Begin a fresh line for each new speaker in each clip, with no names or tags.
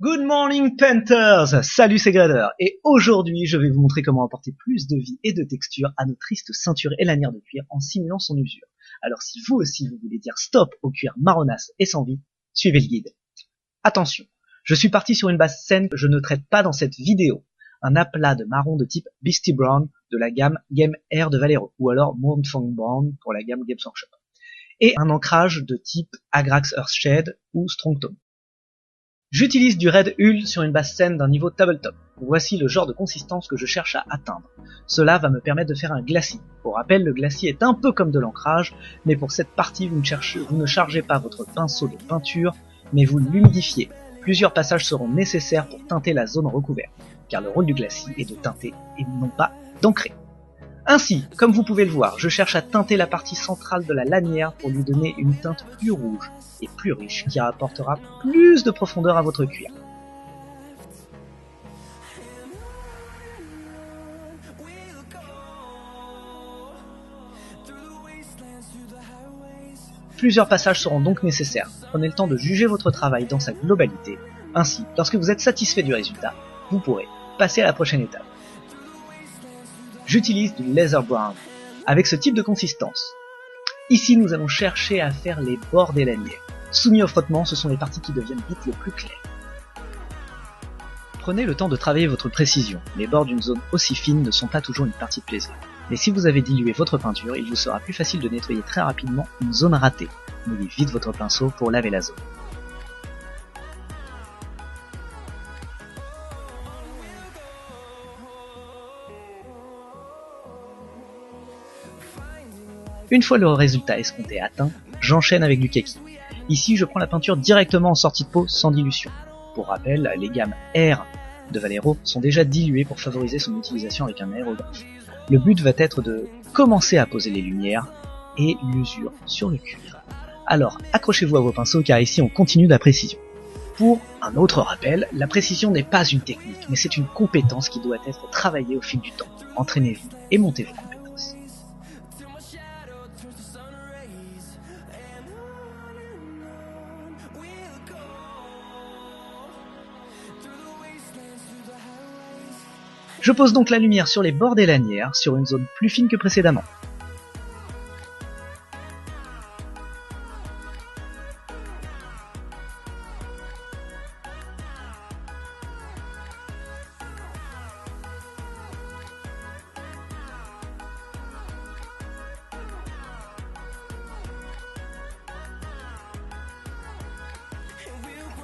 Good morning Painters! Salut, c'est Grader, et aujourd'hui je vais vous montrer comment apporter plus de vie et de texture à nos tristes ceintures et lanières de cuir en simulant son usure. Alors si vous aussi vous voulez dire stop au cuir marronasse et sans vie, suivez le guide. Attention, je suis parti sur une base saine que je ne traite pas dans cette vidéo. Un aplat de marron de type Beastie Brown de la gamme Game Air de Valero, ou alors Montfong Brown pour la gamme Games Workshop. Et un ancrage de type Agrax Earthshade ou Strong Tone. J'utilise du Red Hull sur une base saine d'un niveau tabletop. Voici le genre de consistance que je cherche à atteindre. Cela va me permettre de faire un glacis. Pour rappel, le glacis est un peu comme de l'ancrage, mais pour cette partie, vous ne chargez pas votre pinceau de peinture, mais vous l'humidifiez. Plusieurs passages seront nécessaires pour teinter la zone recouverte, car le rôle du glacis est de teinter et non pas d'ancrer. Ainsi, comme vous pouvez le voir, je cherche à teinter la partie centrale de la lanière pour lui donner une teinte plus rouge et plus riche qui apportera plus de profondeur à votre cuir. Plusieurs passages seront donc nécessaires. Prenez le temps de juger votre travail dans sa globalité. Ainsi, lorsque vous êtes satisfait du résultat, vous pourrez passer à la prochaine étape. J'utilise du Laser Brown, avec ce type de consistance. Ici, nous allons chercher à faire les bords des lanières. Soumis au frottement, ce sont les parties qui deviennent vite le plus claires. Prenez le temps de travailler votre précision. Les bords d'une zone aussi fine ne sont pas toujours une partie de plaisir. Mais si vous avez dilué votre peinture, il vous sera plus facile de nettoyer très rapidement une zone ratée. Mouillez vite votre pinceau pour laver la zone. Une fois le résultat escompté atteint, j'enchaîne avec du kaki. Ici, je prends la peinture directement en sortie de pot sans dilution. Pour rappel, les gammes Air de Valero sont déjà diluées pour favoriser son utilisation avec un aérographe. Le but va être de commencer à poser les lumières et l'usure sur le cuir. Alors, accrochez-vous à vos pinceaux car ici on continue de la précision. Pour un autre rappel, la précision n'est pas une technique, mais c'est une compétence qui doit être travaillée au fil du temps. Entraînez-vous et montez vos compétences. Je pose donc la lumière sur les bords des lanières, sur une zone plus fine que précédemment.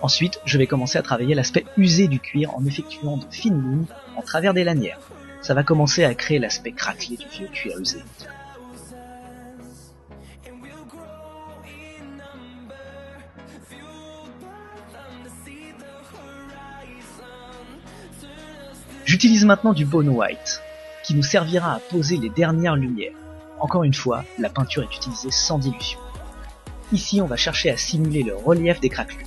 Ensuite, je vais commencer à travailler l'aspect usé du cuir en effectuant de fines lignes en travers des lanières. Ça va commencer à créer l'aspect craquelé du vieux cuir usé. J'utilise maintenant du Bone White, qui nous servira à poser les dernières lumières. Encore une fois, la peinture est utilisée sans dilution. Ici, on va chercher à simuler le relief des craquelures.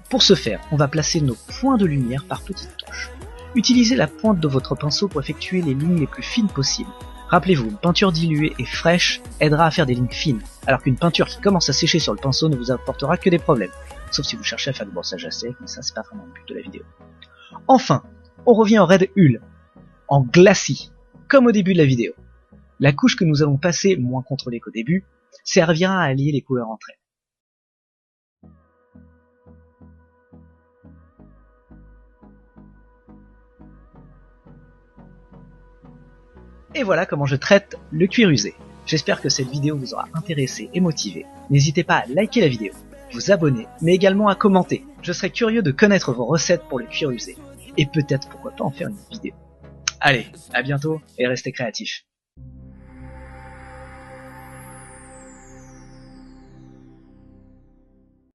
Pour ce faire, on va placer nos points de lumière par petites touches. Utilisez la pointe de votre pinceau pour effectuer les lignes les plus fines possibles. Rappelez-vous, une peinture diluée et fraîche aidera à faire des lignes fines, alors qu'une peinture qui commence à sécher sur le pinceau ne vous apportera que des problèmes. Sauf si vous cherchez à faire du brossage à sec, mais ça c'est pas vraiment le but de la vidéo. Enfin, on revient au Red Hull, en glacis, comme au début de la vidéo. La couche que nous allons passer, moins contrôlée qu'au début, servira à allier les couleurs entre elles. Et voilà comment je traite le cuir usé. J'espère que cette vidéo vous aura intéressé et motivé. N'hésitez pas à liker la vidéo, vous abonner, mais également à commenter. Je serais curieux de connaître vos recettes pour le cuir usé. Et peut-être pourquoi pas en faire une vidéo. Allez, à bientôt et restez créatifs.